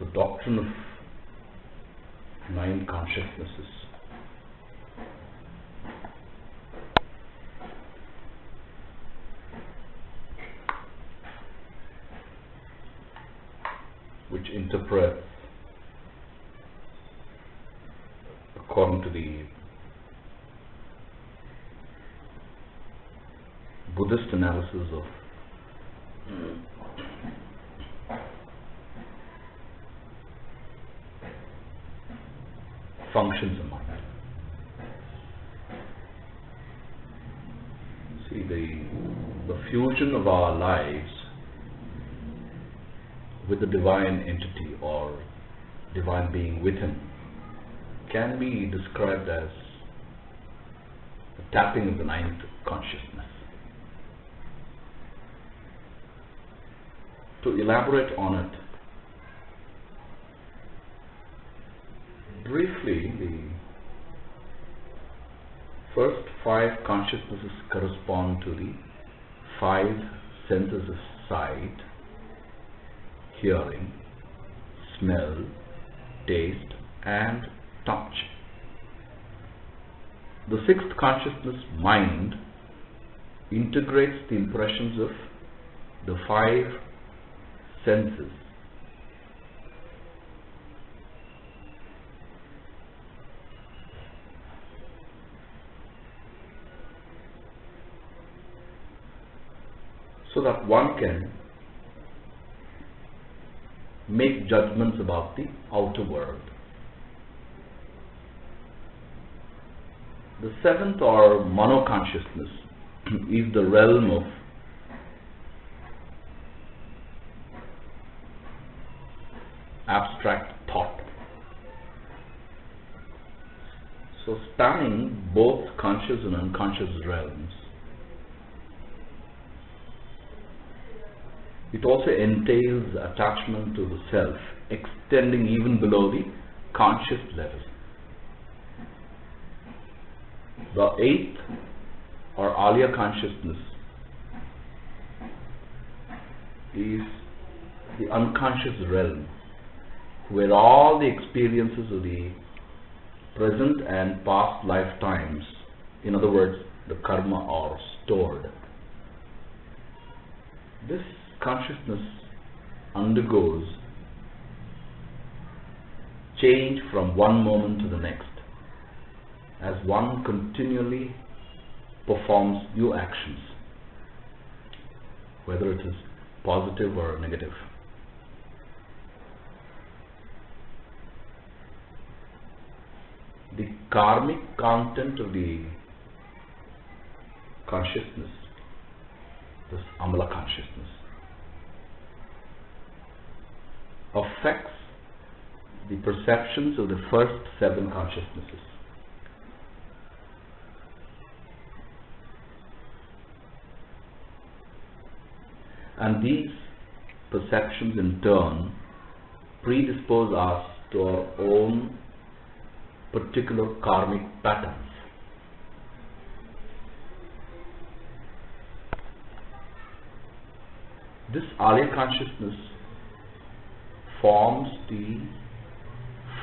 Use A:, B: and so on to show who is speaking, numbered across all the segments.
A: the doctrine of nine consciousnesses, which interprets according to the Buddhist analysis of functions of mind. See, the fusion of our lives with the divine entity or divine being within can be described as the tapping of the ninth consciousness. To elaborate on it, briefly, the first five consciousnesses correspond to the five senses of sight, hearing, smell, taste, and touch. The sixth consciousness, mind, integrates the impressions of the five senses. So that one can make judgments about the outer world. The seventh, or monoconsciousness, is the realm of abstract thought. So spanning both conscious and unconscious realms, it also entails attachment to the self, extending even below the conscious level. The eighth, or Alaya consciousness, is the unconscious realm, where all the experiences of the present and past lifetimes, in other words, the karma, are stored. This consciousness undergoes change from one moment to the next, as one continually performs new actions, whether it is positive or negative. The karmic content of the consciousness, this Amala consciousness, affects the perceptions of the first seven consciousnesses. And these perceptions in turn predispose us to our own particular karmic patterns. This Alaya consciousness forms the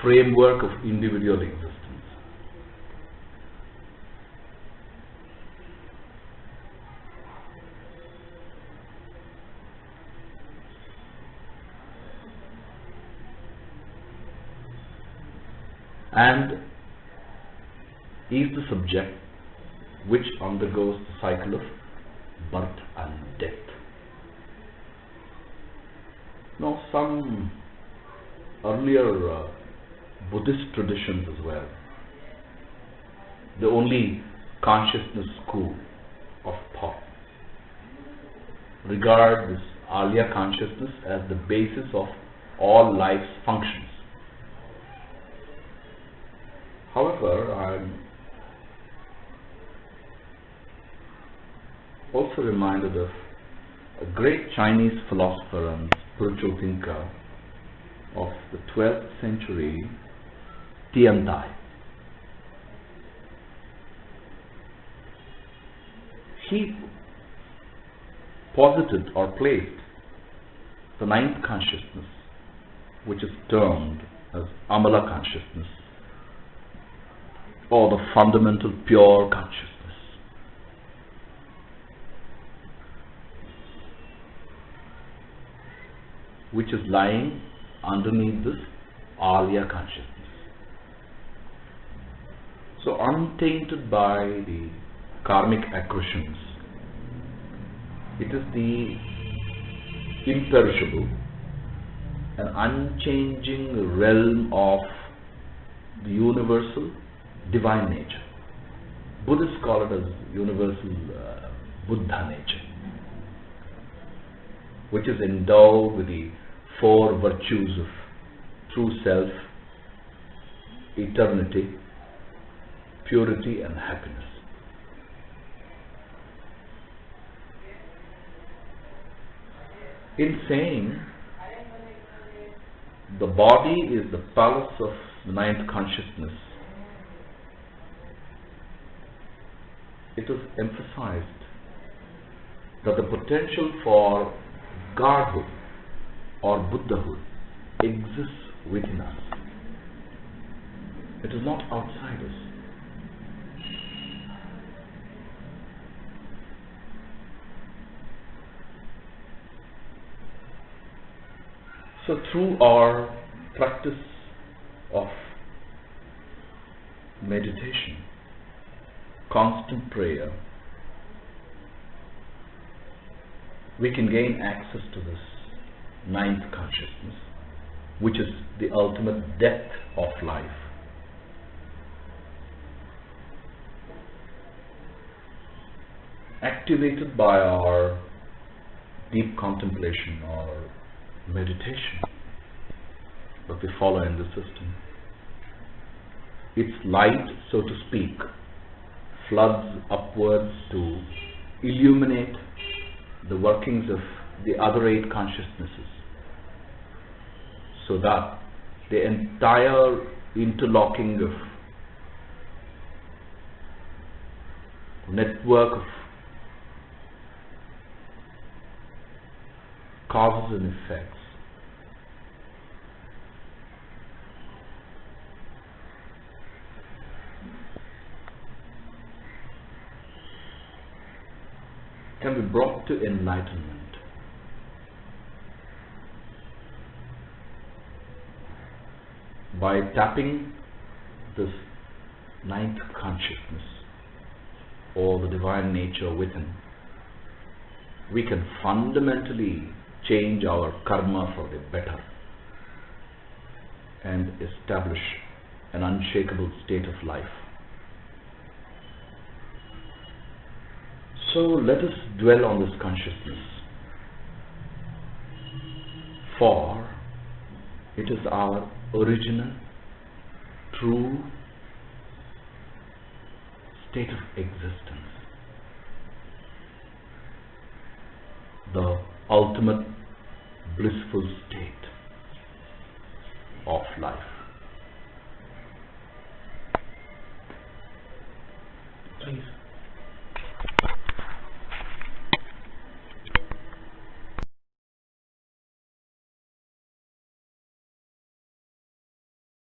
A: framework of individual existence. And is the subject which undergoes the cycle of birth and death. Now, some earlier Buddhist traditions as well, the only consciousness school of thought, regard this Alaya consciousness as the basis of all life's functions. However, I am also reminded of a great Chinese philosopher and spiritual thinker of the 12th century, Tian Tai. He posited or placed the ninth consciousness which is termed as Amala consciousness, or the fundamental pure consciousness, which is lying underneath this Arya consciousness. So untainted by the karmic accretions, it is the imperishable and unchanging realm of the universal divine nature. Buddhists call it as universal Buddha nature, which is endowed with the four virtues of true self, eternity, purity and happiness. In saying the body is the palace of the ninth consciousness, it is emphasized that the potential for Godhood or Buddhahood exists within us. It is not outside us. So through our practice of meditation, constant prayer, we can gain access to this ninth consciousness, which is the ultimate depth of life. Activated by our deep contemplation or meditation that we follow in the system, its light, so to speak, floods upwards to illuminate the workings of the other eight consciousnesses, so that the entire interlocking of network of causes and effects can be brought to enlightenment by tapping this ninth consciousness or the divine nature within. We can fundamentally change our karma for the better and establish an unshakable state of life. So let us dwell on this consciousness, for it is our original, true state of existence, the ultimate blissful state of life. Please.